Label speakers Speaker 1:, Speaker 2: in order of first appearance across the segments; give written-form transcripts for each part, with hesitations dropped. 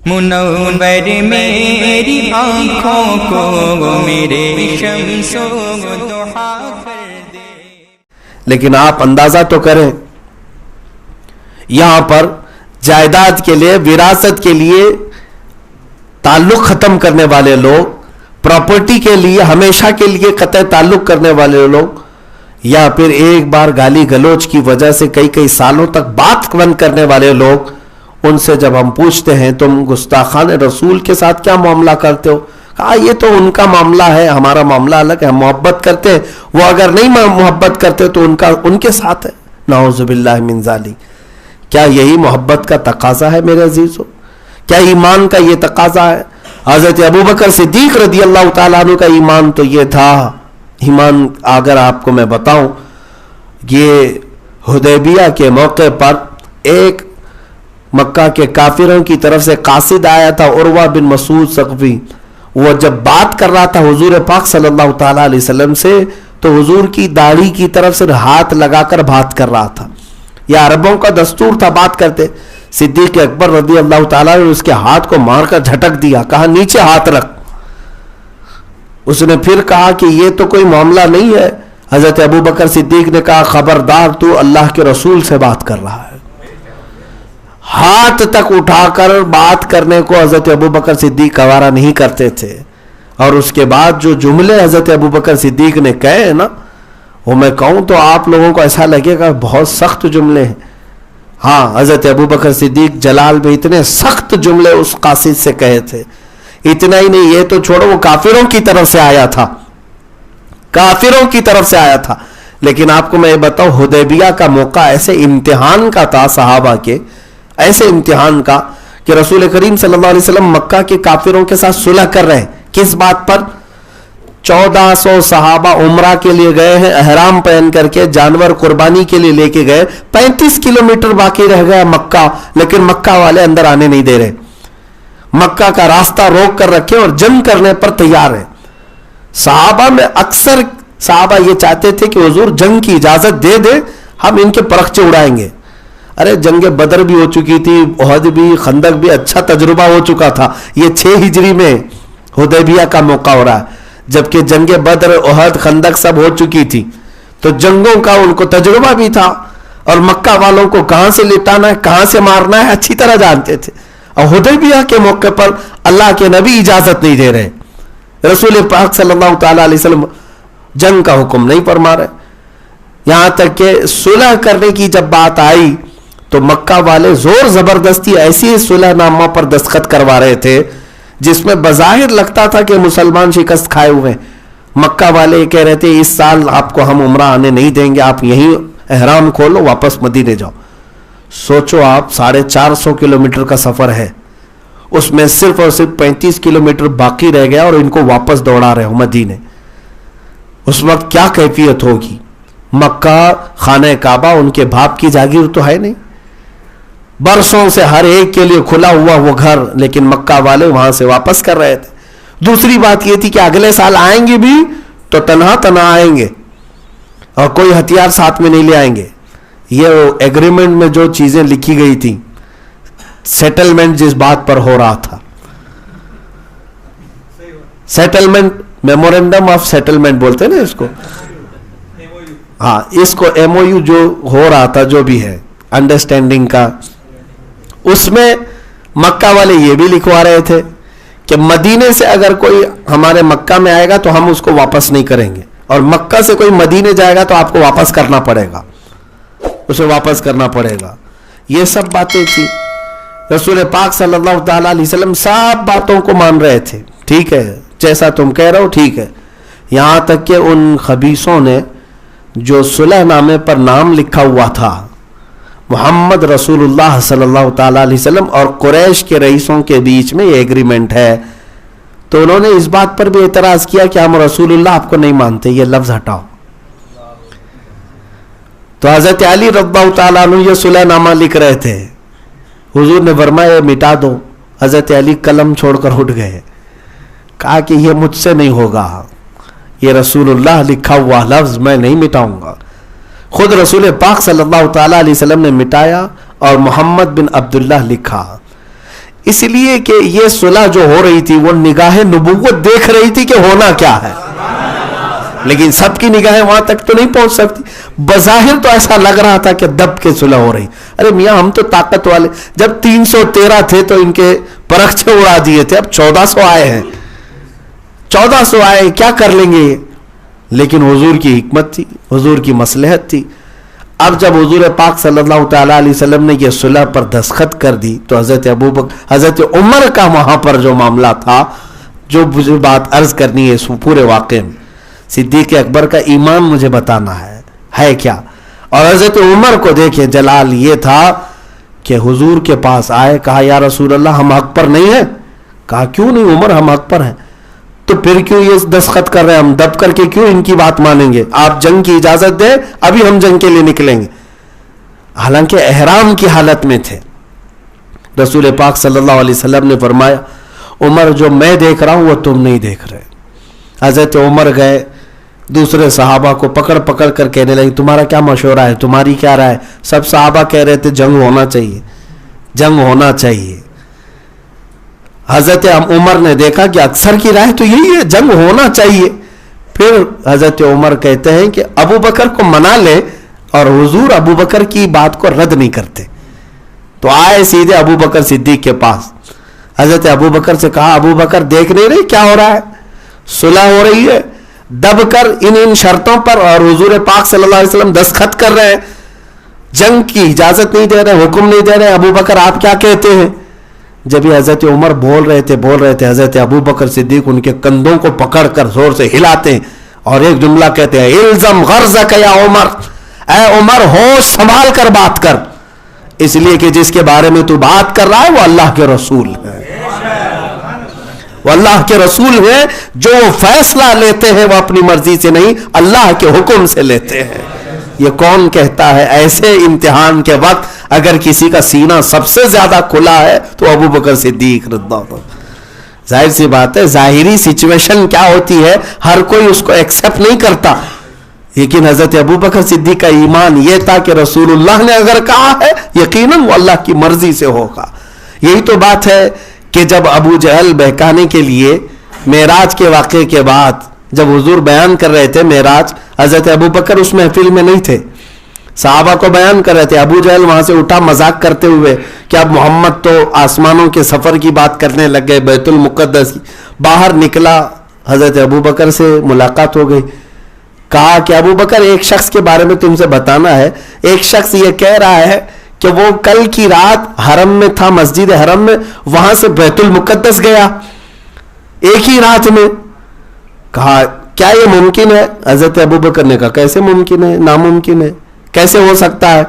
Speaker 1: منور میری آنکھوں کو میرے شمس و ضحیٰ کر دے۔
Speaker 2: لیکن آپ اندازہ تو کریں، یہاں پر جائیداد کے لیے، وراثت کے لیے تعلق ختم کرنے والے لوگ، پراپرٹی کے لیے ہمیشہ کے لیے قطع تعلق کرنے والے لوگ، یا پھر ایک بار گالی گلوچ کی وجہ سے کئی سالوں تک بات بند کرنے والے لوگ، ان سے جب ہم پوچھتے ہیں تم گستاخان رسول کے ساتھ کیا معاملہ کرتے ہو، کہا یہ تو ان کا معاملہ ہے، ہمارا معاملہ الگ ہے، ہم محبت کرتے ہیں، وہ اگر نہیں محبت کرتے تو ان کے ساتھ ہے۔ نعوذ باللہ من ذالک۔ کیا یہی محبت کا تقاضا ہے میرے عزیزو؟ کیا ایمان کا یہ تقاضا ہے؟ حضرت ابوبکر صدیق رضی اللہ تعالیٰ عنہ کا ایمان تو یہ تھا، ایمان اگر آپ کو میں بتاؤں، یہ حدیبیہ کے موقع پر ایک مکہ کے کافروں کی طرف سے قاصد آیا تھا، عروہ بن مسعود ثقفی، وہ جب بات کر رہا تھا حضور پاک صلی اللہ تعالیٰ علیہ وسلم سے تو حضور کی داڑھی کی طرف سے ہاتھ لگا کر بات کر رہا تھا۔ یہ عربوں کا دستور تھا، بات کرتے۔ صدیق اکبر رضی اللہ تعالیٰ نے اس کے ہاتھ کو مار کر جھٹک دیا، کہا نیچے ہاتھ رکھ۔ اس نے پھر کہا کہ یہ تو کوئی معاملہ نہیں ہے۔ حضرت ابوبکر صدیق نے کہا خبردار، تو اللہ کے رسول سے بات کر رہا ہے۔ ہاتھ تک اٹھا کر بات کرنے کو حضرت ابوبکر صدیق گوارا نہیں کرتے تھے، اور اس کے بعد جو جملے حضرت ابوبکر صدیق نے کہے نا، وہ میں کہوں تو آپ لوگوں کو ایسا لگے گا بہت سخت جملے ہیں۔ ہاں، حضرت ابوبکر صدیق جلال میں اتنے سخت جملے اس قاصد سے کہے تھے۔ اتنا ہی نہیں، یہ تو چھوڑو، وہ کافروں کی طرف سے آیا تھا، کافروں کی طرف سے آیا تھا۔ لیکن آپ کو میں یہ بتاؤں، حدیبیہ کا موقع ایسے امتحان کا تھا صحابہ کے، ایسے امتحان کا کہ رسول کریم صلی اللہ علیہ وسلم مکہ کے کافروں کے ساتھ صلح کر رہے ہیں۔ کس بات پر؟ 1400 صحابہ عمرہ کے لیے گئے ہیں، احرام پہن کر کے، جانور قربانی کے لیے لے کے گئے، 35 کلومیٹر باقی رہ گیا مکہ، لیکن مکہ والے اندر آنے نہیں دے رہے، مکہ کا راستہ روک کر رکھے اور جنگ کرنے پر تیار ہیں۔ صحابہ میں اکثر صحابہ یہ چاہتے تھے کہ حضور جنگ کی اجازت دے دے، ہم ان کے پرخچے اڑائیں گے۔ ارے جنگ بدر بھی ہو چکی تھی، احد بھی، خندق بھی، اچھا تجربہ ہو چکا تھا۔ یہ 6 ہجری میں حدیبیہ کا موقع ہو رہا ہے، جبکہ جنگ بدر، احد، خندق سب ہو چکی تھی، تو جنگوں کا ان کو تجربہ بھی تھا، اور مکہ والوں کو کہاں سے لٹانا ہے، کہاں سے مارنا ہے اچھی طرح جانتے تھے۔ اور حدیبیہ کے موقع پر اللہ کے نبی اجازت نہیں دے رہے، رسول پاک صلی اللہ تعالیٰ علیہ وسلم جنگ کا حکم نہیں فرما رہے۔ یہاں تک کہ صلح کرنے کی جب بات آئی تو مکہ والے زور زبردستی ایسی صلح نامہ پر دستخط کروا رہے تھے جس میں بظاہر لگتا تھا کہ مسلمان شکست کھائے ہوئے ہیں۔ مکہ والے کہہ رہے تھے اس سال آپ کو ہم عمرہ آنے نہیں دیں گے، آپ یہیں احرام کھولو، واپس مدینے جاؤ۔ سوچو آپ، 450 کلومیٹر کا سفر ہے، اس میں صرف اور صرف 35 کلومیٹر باقی رہ گیا اور ان کو واپس دوڑا رہے ہو مدینے۔ اس وقت کیا کیفیت ہوگی؟ مکہ، خانہ کعبہ ان کے باپ کی جاگیر تو ہے نہیں، برسوں سے ہر ایک کے لیے کھلا ہوا وہ گھر، لیکن مکہ والے وہاں سے واپس کر رہے تھے۔ دوسری بات یہ تھی کہ اگلے سال آئیں گے بھی تو تنہا آئیں گے اور کوئی ہتھیار ساتھ میں نہیں لے آئیں گے۔ یہ ایگریمنٹ میں جو چیزیں لکھی گئی تھی، سیٹلمنٹ جس بات پر ہو رہا تھا، سیٹلمنٹ، میمورینڈم آف سیٹلمنٹ بولتے ہیں نا اس کو، ہاں، اس کو ایم او یو جو ہو رہا تھا، جو بھی ہے انڈرسٹینڈنگ کا، اس میں مکہ والے یہ بھی لکھوا رہے تھے کہ مدینے سے اگر کوئی ہمارے مکہ میں آئے گا تو ہم اس کو واپس نہیں کریں گے، اور مکہ سے کوئی مدینے جائے گا تو آپ کو واپس کرنا پڑے گا، اسے واپس کرنا پڑے گا۔ یہ سب باتیں تھی۔ رسول پاک صلی اللہ تعالیٰ علیہ وسلم سب باتوں کو مان رہے تھے، ٹھیک ہے جیسا تم کہہ رہے ہو ٹھیک ہے، یہاں تک کہ ان خبیثوں نے جو صلح نامے پر نام لکھا ہوا تھا محمد رسول اللہ صلی اللہ تعالیٰ علیہ وسلم اور قریش کے رئیسوں کے بیچ میں یہ ایگریمنٹ ہے، تو انہوں نے اس بات پر بھی اعتراض کیا کہ ہم رسول اللہ آپ کو نہیں مانتے، یہ لفظ ہٹاؤ۔ تو حضرت علی رضی اللہ تعالیٰ عنہ یہ صلح نامہ لکھ رہے تھے، حضور نے فرمایا مٹا دو۔ حضرت علی قلم چھوڑ کر اٹھ گئے، کہا کہ یہ مجھ سے نہیں ہوگا، یہ رسول اللہ لکھا ہوا لفظ میں نہیں مٹاؤں گا۔ خود رسول پاک صلی اللہ تعالیٰ علیہ وسلم نے مٹایا اور محمد بن عبداللہ لکھا۔ اس لیے کہ یہ صلح جو ہو رہی تھی وہ نگاہ نبوت دیکھ رہی تھی کہ ہونا کیا ہے، لیکن سب کی نگاہیں وہاں تک تو نہیں پہنچ سکتی. بظاہر تو ایسا لگ رہا تھا کہ دب کے صلح ہو رہی. ارے میاں ہم تو طاقت والے، جب 313 تھے تو ان کے پرخچے اڑا دیے تھے، اب 1400 آئے ہیں، 1400 آئے کیا کر لیں گے یہ؟ لیکن حضور کی حکمت تھی، حضور کی مصلحت تھی. اب جب حضور پاک صلی اللہ تعالیٰ علیہ وسلم نے یہ صلح پر دستخط کر دی تو حضرت عمر کا وہاں پر جو معاملہ تھا، جو مجھے بات عرض کرنی ہے اس پورے واقعے میں، صدیق اکبر کا ایمان مجھے بتانا ہے کیا. اور حضرت عمر کو دیکھیں، جلال یہ تھا کہ حضور کے پاس آئے، کہا یا رسول اللہ ہم حق پر نہیں ہیں. کہا کیوں نہیں عمر، ہم حق پر ہیں. تو پھر کیوں یہ دستخط کر رہے ہیں؟ ہم دب کر کے کیوں ان کی بات مانیں گے؟ آپ جنگ کی اجازت دیں، ابھی ہم جنگ کے لیے نکلیں گے. حالانکہ احرام کی حالت میں تھے. رسول پاک صلی اللہ علیہ وسلم نے فرمایا عمر جو میں دیکھ رہا ہوں وہ تم نہیں دیکھ رہے. حضرت عمر گئے، دوسرے صحابہ کو پکڑ پکڑ کر کہنے لگے تمہارا کیا مشورہ ہے، تمہاری کیا رائے؟ سب صحابہ کہہ رہے تھے جنگ ہونا چاہیے، جنگ ہونا چاہیے. حضرت عمر نے دیکھا کہ اکثر کی رائے تو یہی ہے، جنگ ہونا چاہیے. پھر حضرت عمر کہتے ہیں کہ ابو بکر کو منا لے، اور حضور ابو بکر کی بات کو رد نہیں کرتے. تو آئے سیدھے ابو بکر صدیق کے پاس. حضرت ابو بکر سے کہا ابو بکر دیکھ نہیں رہے کیا ہو رہا ہے؟ صلح ہو رہی ہے، دب کر ان شرطوں پر، اور حضور پاک صلی اللہ علیہ وسلم دستخط کر رہے ہیں، جنگ کی اجازت نہیں دے رہے، حکم نہیں دے رہے. ابو بکر آپ کیا کہتے ہیں؟ جب یہ حضرت عمر بول رہے تھے حضرت ابو بکر صدیق ان کے کندھوں کو پکڑ کر زور سے ہلاتے ہیں اور ایک جملہ کہتے ہیں الزم غرضک یا عمر، اے عمر ہوش سنبھال کر بات کر، اس لیے کہ جس کے بارے میں تو بات کر رہا ہے وہ اللہ کے رسول ہے. وہ اللہ کے رسول ہیں، جو فیصلہ لیتے ہیں وہ اپنی مرضی سے نہیں اللہ کے حکم سے لیتے ہیں. یہ کون کہتا ہے ایسے امتحان کے وقت اگر کسی کا سینہ سب سے زیادہ کھلا ہے تو ابو بکر صدیق رضی اللہ عنہ. ظاہر سی بات ہے ظاہری سچویشن کیا ہوتی ہے ہر کوئی اس کو ایکسپٹ نہیں کرتا، لیکن حضرت ابو بکر صدیق کا ایمان یہ تھا کہ رسول اللہ نے اگر کہا ہے یقیناً وہ اللہ کی مرضی سے ہوگا. یہی تو بات ہے کہ جب ابو جہل بہکانے کے لیے معراج کے واقعے کے بعد جب حضور بیان کر رہے تھے معراج، حضرت ابو بکر اس محفل میں نہیں تھے، صحابہ کو بیان کر رہے تھے. ابو جہل وہاں سے اٹھا مذاق کرتے ہوئے کہ اب محمد تو آسمانوں کے سفر کی بات کرنے لگ گئے، بیت المقدس. باہر نکلا، حضرت ابو بکر سے ملاقات ہو گئی. کہا کہ ابو بکر ایک شخص کے بارے میں تم سے بتانا ہے، ایک شخص یہ کہہ رہا ہے کہ وہ کل کی رات حرم میں تھا، مسجد حرم میں، وہاں سے بیت المقدس گیا ایک ہی رات میں. کہا کیا یہ ممکن ہے؟ حضرت ابو بکر نے کہا کیسے ممکن ہے، ناممکن ہے، کیسے ہو سکتا ہے؟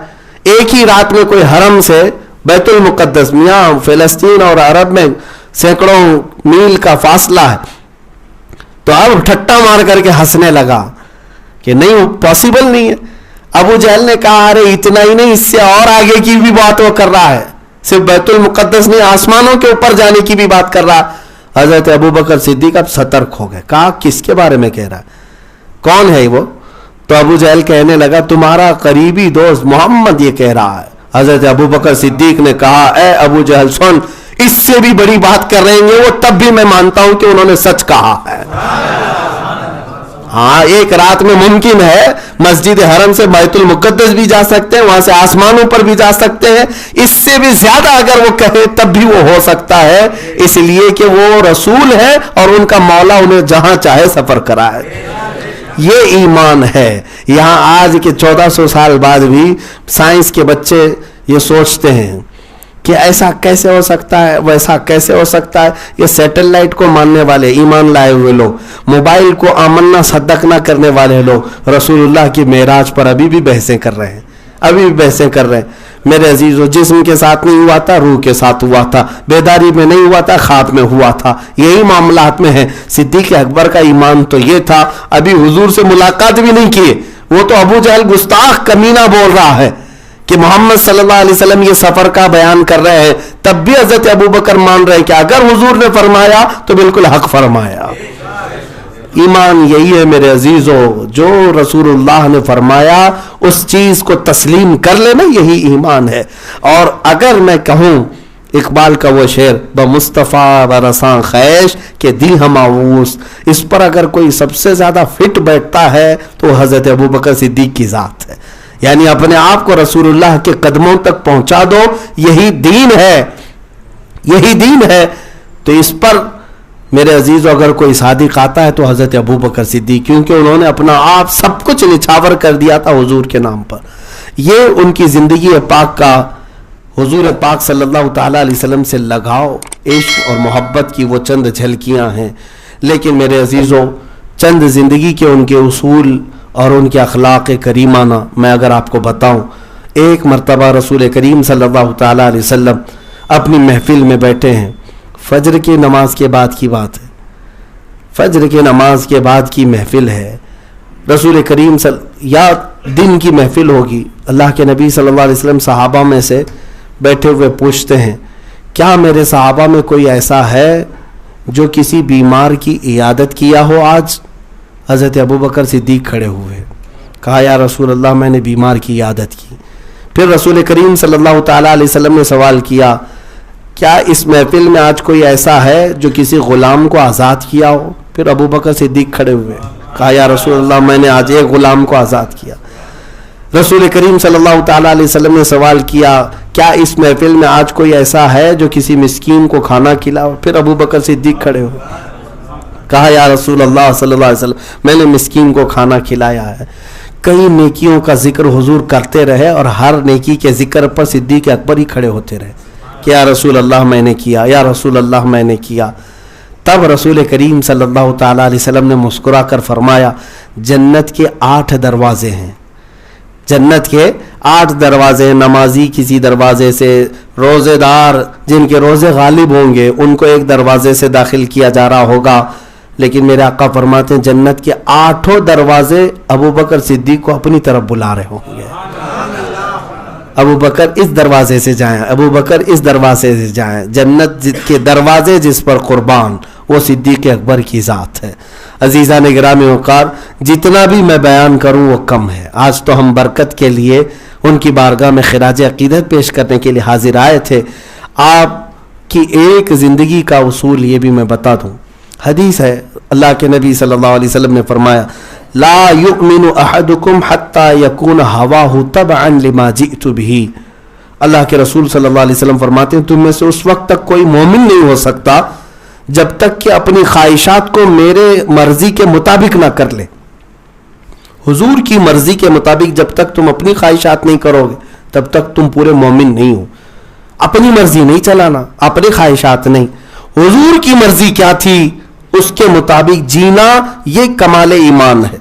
Speaker 2: ایک ہی رات میں کوئی حرم سے بیت المقدس، میاں فلسطین اور عرب میں سینکڑوں میل کا فاصلہ ہے. تو اب ٹھٹا مار کر کے ہنسنے لگا کہ نہیں پاسبل نہیں ہے. ابو جہل نے کہا ارے اتنا ہی نہیں، اس سے اور آگے کی بھی بات وہ کر رہا ہے، صرف بیت المقدس نہیں آسمانوں کے اوپر جانے کی بھی بات کر رہا. حضرت ابو بکر صدیق اب سترک ہو گئے. کہا کس کے بارے میں کہہ رہا ہے، کون ہے وہ؟ تو ابو جہل کہنے لگا تمہارا قریبی دوست محمد یہ کہہ رہا ہے. حضرت ابو بکر صدیق نے کہا اے ابو جہل سن، اس سے بھی بڑی بات کر رہے ہیں وہ، تب بھی میں مانتا ہوں کہ انہوں نے سچ کہا ہے. ہاں ایک رات میں ممکن ہے مسجد حرم سے بیت المقدس بھی جا سکتے ہیں، وہاں سے آسمانوں پر بھی جا سکتے ہیں، اس سے بھی زیادہ اگر وہ کہے تب بھی وہ ہو سکتا ہے، اس لیے کہ وہ رسول ہے اور ان کا مولا انہیں جہاں چاہے سفر کرائے. یہ ایمان ہے. یہاں آج کے 1400 سال بعد بھی سائنس کے بچے یہ سوچتے ہیں کہ ایسا کیسے ہو سکتا ہے، ویسا کیسے ہو سکتا ہے. یہ سیٹلائٹ کو ماننے والے، ایمان لائے ہوئے لوگ، موبائل کو آمنا صدق نہ کرنے والے لوگ رسول اللہ کی معراج پر ابھی بھی بحثیں کر رہے ہیں، ابھی بھی بحثیں کر رہے ہیں. میرے عزیزو جسم کے ساتھ نہیں ہوا تھا، روح کے ساتھ ہوا تھا، بیداری میں نہیں ہوا تھا، خواب میں ہوا تھا. یہی معاملات میں ہے. صدیق اکبر کا ایمان تو یہ تھا، ابھی حضور سے ملاقات بھی نہیں کیے، وہ تو ابو جہل گستاخ کمینہ بول رہا ہے کہ محمد صلی اللہ علیہ وسلم یہ سفر کا بیان کر رہے ہیں، تب بھی حضرت ابو بکر مان رہے کہ اگر حضور نے فرمایا تو بالکل حق فرمایا. ایمان یہی ہے میرے عزیزو، جو رسول اللہ نے فرمایا اس چیز کو تسلیم کر لینا، یہی ایمان ہے. اور اگر میں کہوں اقبال کا وہ شعر بمصطفیٰ برساں خیش کہ دی ہم آووس، اس پر اگر کوئی سب سے زیادہ فٹ بیٹھتا ہے تو حضرت ابوبکر صدیق کی ذات ہے. یعنی اپنے آپ کو رسول اللہ کے قدموں تک پہنچا دو، یہی دین ہے، یہی دین ہے. تو اس پر میرے عزیزو اگر کوئی صادق آتا ہے تو حضرت ابوبکر صدیق، کیونکہ انہوں نے اپنا آپ سب کچھ نچھاور کر دیا تھا حضور کے نام پر. یہ ان کی زندگی پاک کا حضور پاک صلی اللہ تعالیٰ علیہ وسلم سے لگاؤ، عشق اور محبت کی وہ چند جھلکیاں ہیں. لیکن میرے عزیزو چند زندگی کے ان کے اصول اور ان کے اخلاق کریمانہ میں اگر آپ کو بتاؤں. ایک مرتبہ رسول کریم صلی اللہ تعالیٰ علیہ وسلم اپنی محفل میں بیٹھے ہیں، فجر کی نماز کے بعد کی بات ہے، فجر کی نماز کے بعد کی محفل ہے. رسول کریم یا دن کی محفل ہوگی. اللہ کے نبی صلی اللہ علیہ وسلم صحابہ میں سے بیٹھے ہوئے پوچھتے ہیں کیا میرے صحابہ میں کوئی ایسا ہے جو کسی بیمار کی عیادت کیا ہو آج؟ حضرت ابوبکر صدیق کھڑے ہوئے، کہا یا رسول اللہ میں نے بیمار کی عیادت کی. پھر رسول کریم صلی اللہ تعالیٰ علیہ وسلم نے سوال کیا کیا اس محفل میں آج کوئی ایسا ہے جو کسی غلام کو آزاد کیا ہو؟ پھر ابوبکر صدیق کھڑے ہوئے، کہا یا رسول اللہ میں نے آج ایک غلام کو آزاد کیا. رسول کریم صلی اللہ تعالیٰ علیہ وسلم نے سوال کیا کیا اس محفل میں آج کوئی ایسا ہے جو کسی مسکین کو کھانا کھلاؤ؟ پھر ابوبکر صدیق کھڑے ہوئے، کہا یا رسول اللہ صلی اللہ علیہ وسلم میں نے مسکین کو کھانا کھلایا ہے. کئی نیکیوں کا ذکر حضور کرتے رہے اور ہر نیکی کے ذکر پر صدیق اکبر ہی کھڑے ہوتے رہے کہ یا رسول اللہ میں نے کیا، یا رسول اللہ میں نے کیا. تب رسول کریم صلی اللہ تعالیٰ علیہ وسلم نے مسکرا کر فرمایا جنت کے 8 دروازے ہیں، جنت کے 8 دروازے، نمازی کسی دروازے سے، روزے دار جن کے روزے غالب ہوں گے ان کو ایک دروازے سے داخل کیا جا رہا ہوگا. لیکن میرے آقا فرماتے ہیں جنت کے 8 دروازے ابوبکر صدیق کو اپنی طرف بلا رہے ہوں گے. ابوبکر اس دروازے سے جائیں، ابوبکر اس دروازے سے جائیں. جنت کے دروازے جس پر قربان وہ صدیق اکبر کی ذات ہے. عزیزان گرامی وقار، جتنا بھی میں بیان کروں وہ کم ہے. آج تو ہم برکت کے لیے ان کی بارگاہ میں خراج عقیدت پیش کرنے کے لیے حاضر آئے تھے. آپ کی ایک زندگی کا اصول یہ بھی میں بتا دوں. حدیث ہے، اللہ کے نبی صلی اللہ علیہ وسلم نے فرمایا لا یؤمن احدکم حتی یکون ہواہ تبعا لما جئت بہ. اللہ کے رسول صلی اللہ علیہ وسلم فرماتے ہیں تم میں سے اس وقت تک کوئی مومن نہیں ہو سکتا جب تک کہ اپنی خواہشات کو میرے مرضی کے مطابق نہ کر لے. حضور کی مرضی کے مطابق جب تک تم اپنی خواہشات نہیں کرو گے تب تک تم پورے مومن نہیں ہو. اپنی مرضی نہیں چلانا، اپنی خواہشات نہیں، حضور کی مرضی کیا تھی اس کے مطابق جینا، یہ کمال ایمان ہے.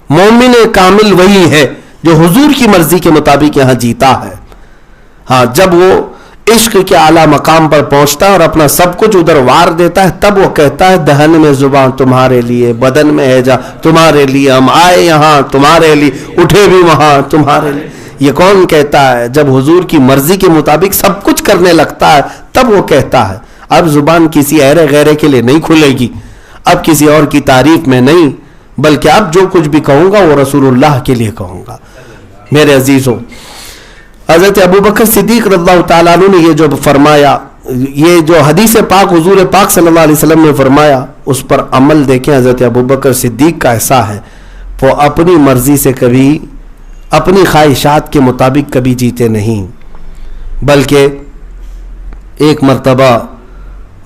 Speaker 2: مومن کامل وہی ہے جو حضور کی مرضی کے مطابق یہاں جیتا ہے. ہاں، جب وہ عشق کے اعلیٰ مقام پر پہنچتا ہے اور اپنا سب کچھ ادھر وار دیتا ہے تب وہ کہتا ہے دہن میں زبان تمہارے لیے، بدن میں ہیجا تمہارے لیے، ہم آئے یہاں تمہارے لیے، اٹھے بھی وہاں تمہارے لیے. یہ کون کہتا ہے؟ جب حضور کی مرضی کے مطابق سب کچھ کرنے لگتا ہے تب وہ کہتا ہے. اب زبان کسی ایرے غیرے کے لیے نہیں کھلے گی، اب کسی اور کی تعریف میں نہیں، بلکہ اب جو کچھ بھی کہوں گا وہ رسول اللہ کے لیے کہوں گا. میرے عزیزوں، حضرت ابوبکر صدیق رضی اللہ تعالیٰ عنہ نے یہ جو فرمایا، یہ جو حدیث پاک حضور پاک صلی اللہ علیہ وسلم نے فرمایا اس پر عمل دیکھیں. حضرت ابوبکر صدیق کا ایسا ہے وہ اپنی مرضی سے کبھی اپنی خواہشات کے مطابق کبھی جیتے نہیں، بلکہ ایک مرتبہ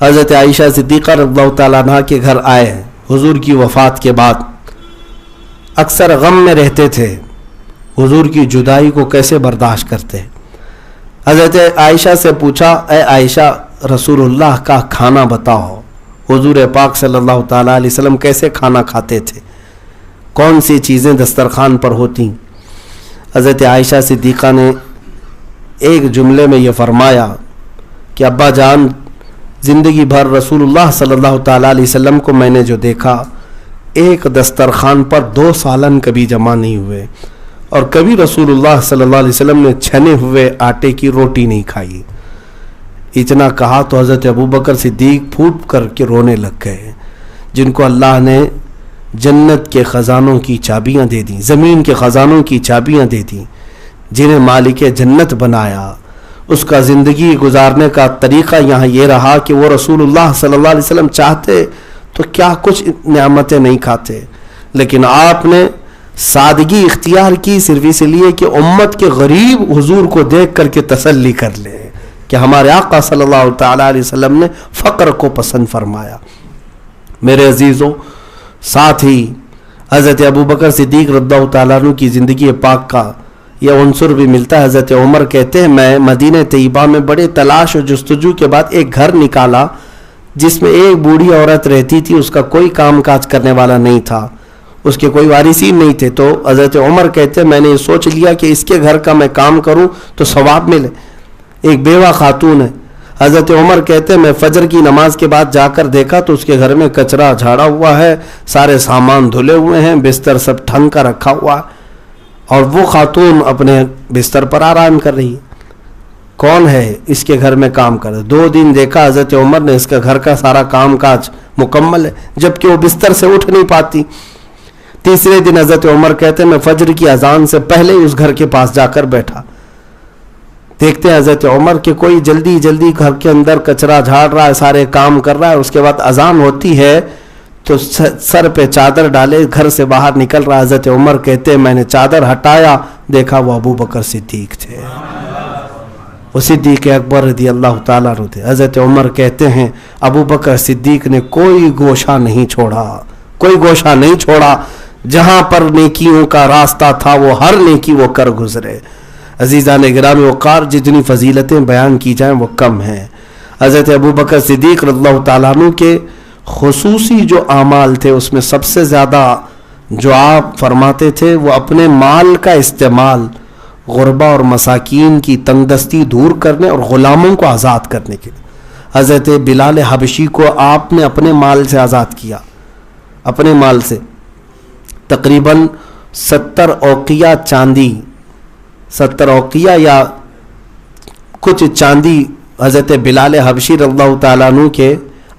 Speaker 2: حضرت عائشہ صدیقہ رضی اللہ تعالیٰ عنہ کے گھر آئے ہیں حضور کی وفات کے بعد. اکثر غم میں رہتے تھے، حضور کی جدائی کو کیسے برداشت کرتے. حضرت عائشہ سے پوچھا اے عائشہ رسول اللہ کا کھانا بتاؤ، حضور پاک صلی اللہ تعالیٰ علیہ وسلم کیسے کھانا کھاتے تھے، کون سی چیزیں دسترخوان پر ہوتی. حضرت عائشہ صدیقہ نے ایک جملے میں یہ فرمایا کہ ابا جان زندگی بھر رسول اللہ صلی اللہ تعالیٰ علیہ وسلم کو میں نے جو دیکھا ایک دسترخوان پر 2 سالن کبھی جمع نہیں ہوئے اور کبھی رسول اللہ صلی اللہ علیہ وسلم نے چھنے ہوئے آٹے کی روٹی نہیں کھائی. اتنا کہا تو حضرت ابوبکر صدیق پھوٹ کر کے رونے لگ گئے، جن کو اللہ نے جنت کے خزانوں کی چابیاں دے دیں، زمین کے خزانوں کی چابیاں دے دیں، جنہیں مالک جنت بنایا، اس کا زندگی گزارنے کا طریقہ یہاں یہ رہا کہ وہ رسول اللہ صلی اللہ علیہ وسلم چاہتے تو کیا کچھ نعمتیں نہیں کھاتے، لیکن آپ نے سادگی اختیار کی صرف اس لیے کہ امت کے غریب حضور کو دیکھ کر کے تسلی کر لے کہ ہمارے آقا صلی اللہ تعالیٰ علیہ وسلم نے فقر کو پسند فرمایا۔ میرے عزیزوں، ساتھ ہی حضرت ابوبکر صدیق رضی اللہ تعالیٰ عنہ کی زندگی پاک کا یہ عنصر بھی ملتا ہے۔ حضرت عمر کہتے ہیں میں مدینہ طیبہ میں بڑے تلاش و جستجو کے بعد ایک گھر نکالا جس میں ایک بوڑھی عورت رہتی تھی، اس کا کوئی کام کاج کرنے والا نہیں تھا، اس کے کوئی وارثین نہیں تھے۔ تو حضرت عمر کہتے ہیں میں نے سوچ لیا کہ اس کے گھر کا میں کام کروں تو ثواب ملے، ایک بیوہ خاتون ہے۔ حضرت عمر کہتے ہیں میں فجر کی نماز کے بعد جا کر دیکھا تو اس کے گھر میں کچرا جھاڑا ہوا ہے، سارے سامان دھلے ہوئے ہیں، بستر سب ٹھنگ کا رکھا ہوا ہے، اور وہ خاتون اپنے بستر پر آرام کر رہی ہے۔ کون ہے اس کے گھر میں کام کر؟ 2 دن دیکھا حضرت عمر نے اس کا گھر کا سارا کام کاج مکمل ہے، جبکہ وہ بستر سے اٹھ نہیں پاتی۔ تیسرے دن حضرت عمر کہتے ہیں میں فجر کی اذان سے پہلے ہی اس گھر کے پاس جا کر بیٹھا، دیکھتے ہیں حضرت عمر کہ کوئی جلدی جلدی گھر کے اندر کچرا جھاڑ رہا ہے، سارے کام کر رہا ہے۔ اس کے بعد اذان ہوتی ہے تو سر پہ چادر ڈالے گھر سے باہر نکل رہا۔ حضرت عمر کہتے ہیں میں نے چادر ہٹایا، دیکھا وہ ابوبکر صدیق تھے، وہ صدیق اکبر رضی اللہ تعالیٰ عنہ تھے۔ حضرت عمر کہتے ہیں ابوبکر صدیق نے کوئی گوشہ نہیں چھوڑا، کوئی گوشہ نہیں چھوڑا، جہاں پر نیکیوں کا راستہ تھا وہ ہر نیکی وہ کر گزرے۔ عزیزان گرامی وقار، جتنی فضیلتیں بیان کی جائیں وہ کم ہیں۔ حضرت ابوبکر صدیق رضی اللہ تعالیٰ عنہ کے خصوصی جو اعمال تھے اس میں سب سے زیادہ جو آپ فرماتے تھے وہ اپنے مال کا استعمال غربا اور مساکین کی تنگدستی دور کرنے اور غلاموں کو آزاد کرنے کے لیے۔ حضرت بلال حبشی کو آپ نے اپنے مال سے آزاد کیا، اپنے مال سے تقریباً 70 اوقیہ چاندی، 70 اوقیہ یا کچھ چاندی حضرت بلال حبشی رضی اللہ تعالیٰ عنہ کے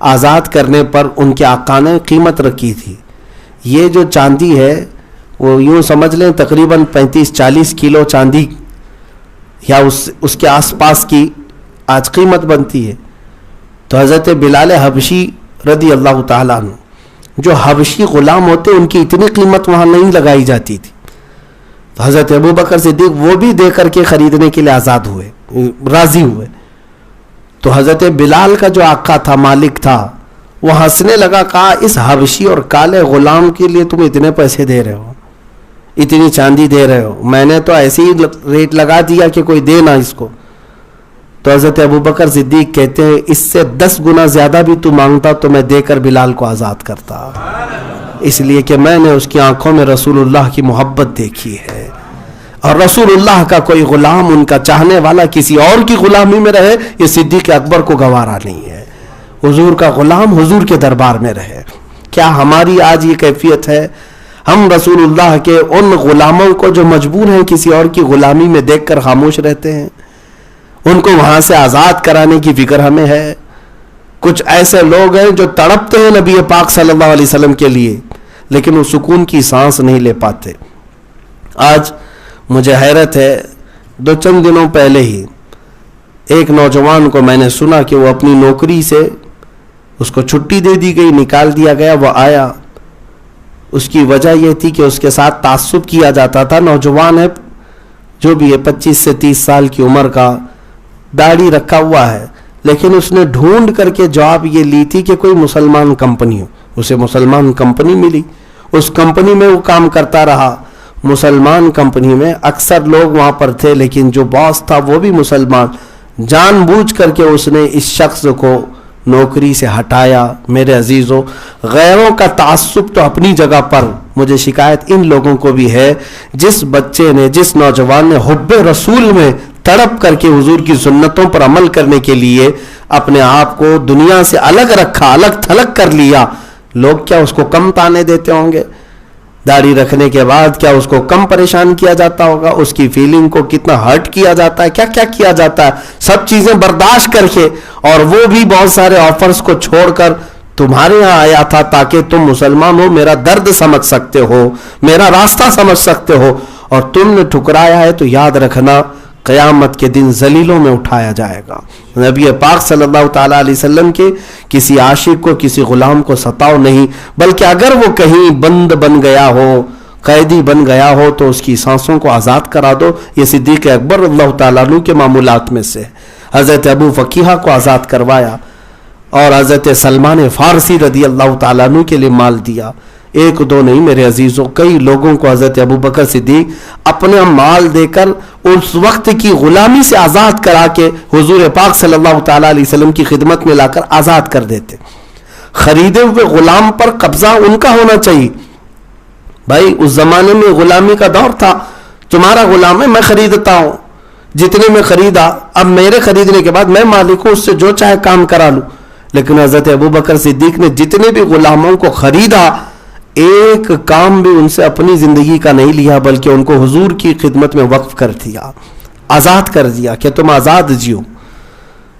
Speaker 2: آزاد کرنے پر ان کے آقا نے قیمت رکھی تھی۔ یہ جو چاندی ہے وہ یوں سمجھ لیں تقریباً 35-40 کلو چاندی یا اس کے آس پاس کی آج قیمت بنتی ہے۔ تو حضرت بلال حبشی رضی اللہ تعالیٰ عنہ جو حبشی غلام ہوتے ان کی اتنی قیمت وہاں نہیں لگائی جاتی تھی، تو حضرت ابوبکر صدیق وہ بھی دے کر کے خریدنے کے لیے آزاد ہوئے، راضی ہوئے۔ تو حضرت بلال کا جو آقا تھا، مالک تھا، وہ ہنسنے لگا، کہا اس حبشی اور کالے غلام کے لیے تم اتنے پیسے دے رہے ہو، اتنی چاندی دے رہے ہو، میں نے تو ایسے ہی ریٹ لگا دیا کہ کوئی دے نہ اس کو۔ تو حضرت ابوبکر صدیق کہتے ہیں اس سے 10 گنا زیادہ بھی تو مانگتا تو میں دے کر بلال کو آزاد کرتا، اس لیے کہ میں نے اس کی آنکھوں میں رسول اللہ کی محبت دیکھی ہے، اور رسول اللہ کا کوئی غلام ان کا چاہنے والا کسی اور کی غلامی میں رہے یہ صدیق اکبر کو گوارا نہیں ہے۔ حضور کا غلام حضور کے دربار میں رہے۔ کیا ہماری آج یہ کیفیت ہے؟ ہم رسول اللہ کے ان غلاموں کو جو مجبور ہیں کسی اور کی غلامی میں دیکھ کر خاموش رہتے ہیں، ان کو وہاں سے آزاد کرانے کی فکر ہمیں ہے۔ کچھ ایسے لوگ ہیں جو تڑپتے ہیں نبی پاک صلی اللہ علیہ وسلم کے لیے، لیکن وہ سکون کی سانس نہیں لے پاتے۔ آج مجھے حیرت ہے، 2 دنوں پہلے ہی ایک نوجوان کو میں نے سنا کہ وہ اپنی نوکری سے اس کو چھٹی دے دی گئی، نکال دیا گیا، وہ آیا، اس کی وجہ یہ تھی کہ اس کے ساتھ تعصب کیا جاتا تھا۔ نوجوان ہے، جو بھی ہے 25 سے 30 سال کی عمر کا، داڑھی رکھا ہوا ہے، لیکن اس نے ڈھونڈ کر کے جاب یہ لی تھی کہ کوئی مسلمان کمپنی ہو، اسے مسلمان کمپنی ملی، اس کمپنی میں وہ کام کرتا رہا۔ مسلمان کمپنی میں اکثر لوگ وہاں پر تھے، لیکن جو باس تھا وہ بھی مسلمان، جان بوجھ کر کے اس نے اس شخص کو نوکری سے ہٹایا۔ میرے عزیزوں، غیروں کا تعصب تو اپنی جگہ پر، مجھے شکایت ان لوگوں کو بھی ہے جس بچے نے، جس نوجوان نے حب رسول میں تڑپ کر کے حضور کی سنتوں پر عمل کرنے کے لیے اپنے آپ کو دنیا سے الگ رکھا، الگ تھلگ کر لیا، لوگ کیا اس کو کم تانے دیتے ہوں گے؟ داڑھی رکھنے کے بعد کیا اس کو کم پریشان کیا جاتا ہوگا؟ اس کی فیلنگ کو کتنا ہرٹ کیا جاتا ہے، کیا کیا کیا جاتا ہے، سب چیزیں برداشت کر کے، اور وہ بھی بہت سارے آفرز کو چھوڑ کر تمہارے یہاں آیا تھا تاکہ تم مسلمان ہو، میرا درد سمجھ سکتے ہو، میرا راستہ سمجھ سکتے ہو، اور تم نے ٹھکرایا ہے۔ تو یاد رکھنا قیامت کے دن ذلیلوں میں اٹھایا جائے گا۔ نبی پاک صلی اللہ تعالیٰ علیہ وسلم کے کسی عاشق کو، کسی غلام کو ستاؤ نہیں، بلکہ اگر وہ کہیں بند بن گیا ہو، قیدی بن گیا ہو، تو اس کی سانسوں کو آزاد کرا دو۔ یہ صدیق اکبر اللہ تعالیٰ عنہ کے معمولات میں سے۔ حضرت ابو فقیہ کو آزاد کروایا اور حضرت سلمان فارسی رضی اللہ تعالیٰ عنہ کے لیے مال دیا۔ ایک دو نہیں میرے عزیزوں، کئی لوگوں کو حضرت ابو بکر صدیق اپنا مال دے کر اس وقت کی غلامی سے آزاد کرا کے حضور پاک صلی اللہ تعالیٰ علیہ وسلم کی خدمت میں لا کر آزاد کر دیتے۔ خریدے ہوئے غلام پر قبضہ ان کا ہونا چاہیے۔ بھائی اس زمانے میں غلامی کا دور تھا، تمہارا غلام ہے، میں خریدتا ہوں، جتنے میں خریدا، اب میرے خریدنے کے بعد میں مالک ہوں، اس سے جو چاہے کام کرا لوں۔ لیکن حضرت ابو بکر صدیق نے جتنے بھی غلاموں کو خریدا، ایک کام بھی ان سے اپنی زندگی کا نہیں لیا، بلکہ ان کو حضور کی خدمت میں وقف کر دیا، آزاد کر دیا کہ تم آزاد جیو۔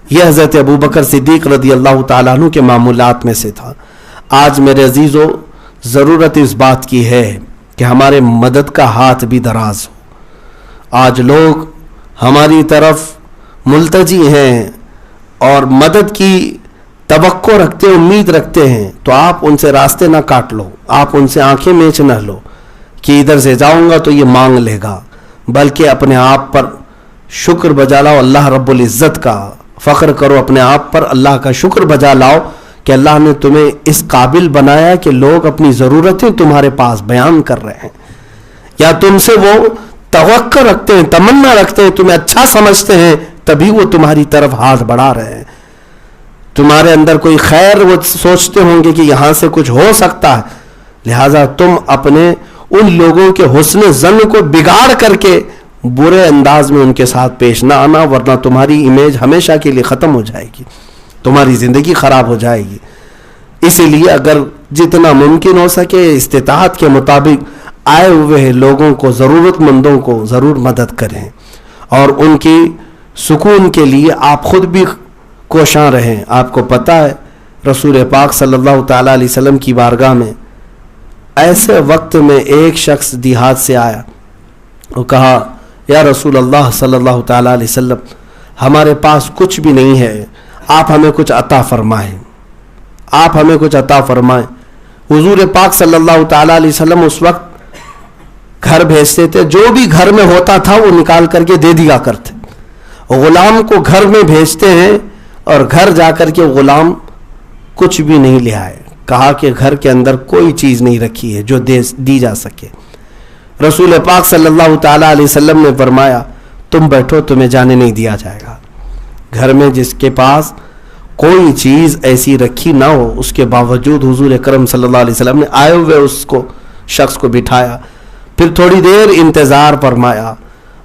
Speaker 2: یہ حضرت ابو بکر صدیق رضی اللہ تعالیٰ عنہ کے معمولات میں سے تھا۔ آج میرے عزیزو ضرورت اس بات کی ہے کہ ہمارے مدد کا ہاتھ بھی دراز ہو۔ آج لوگ ہماری طرف ملتجی ہیں اور مدد کی توقع رکھتے، امید رکھتے ہیں، تو آپ ان سے راستے نہ کاٹ لو، آپ ان سے آنکھیں میچ نہ لو کہ ادھر سے جاؤں گا تو یہ مانگ لے گا، بلکہ اپنے آپ پر شکر بجا لاؤ اللہ رب العزت کا، فخر کرو اپنے آپ پر، اللہ کا شکر بجا لاؤ کہ اللہ نے تمہیں اس قابل بنایا کہ لوگ اپنی ضرورتیں تمہارے پاس بیان کر رہے ہیں، یا تم سے وہ توقع رکھتے ہیں، تمنا رکھتے ہیں، تمہیں اچھا سمجھتے ہیں، تبھی وہ تمہاری طرف ہاتھ بڑھا رہے ہیں۔ تمہارے اندر کوئی خیر وہ سوچتے ہوں گے کہ یہاں سے کچھ ہو سکتا ہے، لہٰذا تم اپنے ان لوگوں کے حسن ظن کو بگاڑ کر کے برے انداز میں ان کے ساتھ پیش نہ آنا، ورنہ تمہاری امیج ہمیشہ کے لیے ختم ہو جائے گی، تمہاری زندگی خراب ہو جائے گی۔ اسی لیے اگر جتنا ممکن ہو سکے استطاعت کے مطابق آئے ہوئے لوگوں کو، ضرورت مندوں کو ضرور مدد کریں، اور ان کی سکون کے لیے آپ خود بھی کوشاں رہیں۔ آپ کو پتہ ہے رسول پاک صلی اللہ تعالیٰ علیہ وسلم کی بارگاہ میں ایسے وقت میں ایک شخص دیہات سے آیا، وہ کہا یا رسول اللہ صلی اللہ تعالیٰ علیہ وسلم، ہمارے پاس کچھ بھی نہیں ہے، آپ ہمیں کچھ عطا فرمائیں، آپ ہمیں کچھ عطا فرمائیں۔ حضور پاک صلی اللہ تعالیٰ علیہ وسلم اس وقت گھر بھیجتے تھے، جو بھی گھر میں ہوتا تھا وہ نکال کر کے دے دیا کرتے۔ غلام کو گھر میں بھیجتے ہیں اور گھر جا کر کے غلام کچھ بھی نہیں لے آئے، کہا کہ گھر کے اندر کوئی چیز نہیں رکھی ہے جو دی جا سکے۔ رسول پاک صلی اللہ تعالیٰ علیہ وسلم نے فرمایا تم بیٹھو، تمہیں جانے نہیں دیا جائے گا۔ گھر میں جس کے پاس کوئی چیز ایسی رکھی نہ ہو، اس کے باوجود حضور اکرم صلی اللہ علیہ وسلم نے آئے ہوئے اس کو شخص کو بٹھایا، پھر تھوڑی دیر انتظار فرمایا،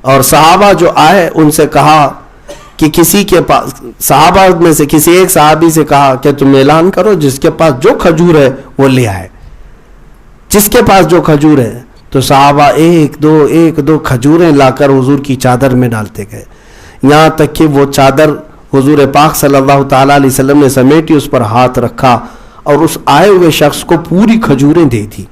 Speaker 2: اور صحابہ جو آئے ان سے کہا کہ کسی کے پاس، صحابہ میں سے کسی ایک صحابی سے کہا کہ تم اعلان کرو جس کے پاس جو کھجور ہے وہ لے آئے، جس کے پاس جو کھجور ہے۔ تو صحابہ ایک دو کھجوریں لا کر حضور کی چادر میں ڈالتے گئے، یہاں تک کہ وہ چادر حضور پاک صلی اللہ تعالیٰ علیہ وسلم نے سمیٹی، اس پر ہاتھ رکھا اور اس آئے ہوئے شخص کو پوری کھجوریں دے دی،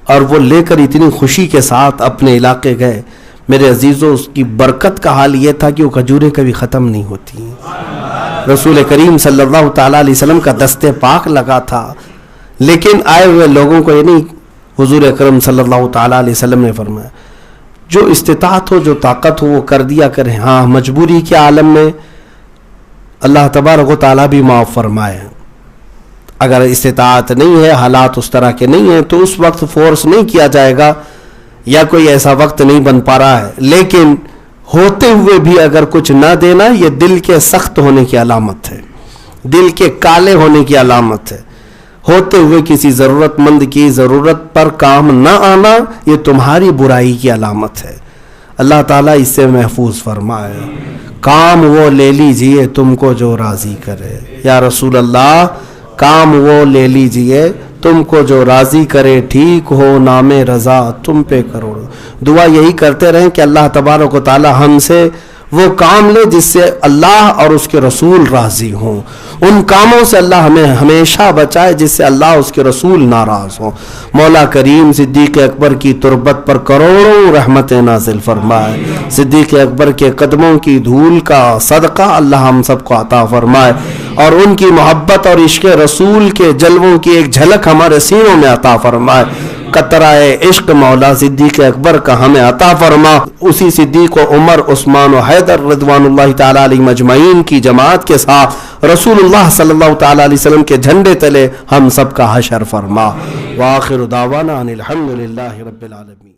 Speaker 2: اور وہ لے کر اتنی خوشی کے ساتھ اپنے علاقے گئے۔ میرے عزیزوں اس کی برکت کا حال یہ تھا کہ وہ کھجوریں کبھی ختم نہیں ہوتی۔ رسول کریم صلی اللہ تعالیٰ علیہ وسلم کا دست پاک لگا تھا، لیکن آئے ہوئے لوگوں کو یعنی حضور اکرم صلی اللہ تعالیٰ علیہ وسلم نے فرمایا جو استطاعت ہو، جو طاقت ہو وہ کر دیا کریں۔ ہاں مجبوری کے عالم میں اللہ تبارک و تعالیٰ بھی معاف فرمائے، اگر استطاعت نہیں ہے، حالات اس طرح کے نہیں ہیں، تو اس وقت فورس نہیں کیا جائے گا، یا کوئی ایسا وقت نہیں بن پا رہا ہے، لیکن ہوتے ہوئے بھی اگر کچھ نہ دینا یہ دل کے سخت ہونے کی علامت ہے، دل کے کالے ہونے کی علامت ہے۔ ہوتے ہوئے کسی ضرورت مند کی ضرورت پر کام نہ آنا یہ تمہاری برائی کی علامت ہے۔ اللہ تعالیٰ اس سے محفوظ فرمائے۔ کام وہ لے لیجئے تم کو جو راضی کرے، یا رسول اللہ کام وہ لے لیجئے تم کو جو راضی کرے، ٹھیک ہو نام رضا تم پہ کروڑ۔ دعا یہی کرتے رہیں کہ اللہ تبارک و تعالی ہم سے وہ کام لے جس سے اللہ اور اس کے رسول راضی ہوں، ان کاموں سے اللہ ہمیں ہمیشہ بچائے جس سے اللہ اس کے رسول ناراض ہوں۔ مولا کریم صدیق اکبر کی تربت پر کروڑوں رحمتیں نازل فرمائے، صدیق اکبر کے قدموں کی دھول کا صدقہ اللہ ہم سب کو عطا فرمائے، اور ان کی محبت اور عشق رسول کے جلووں کی ایک جھلک ہمارے سینوں میں عطا فرمائے۔ قطرہ عشق مولا صدیق اکبر کا ہمیں عطا فرما، اسی صدیق و عمر عثمان و حیدر رضوان اللہ تعالی علیہ مجمعین کی جماعت کے ساتھ رسول اللہ صلی اللہ تعالی علیہ وسلم کے جھنڈے تلے ہم سب کا حشر فرما۔ وآخر دعوانا ان الحمد للہ رب العالمین۔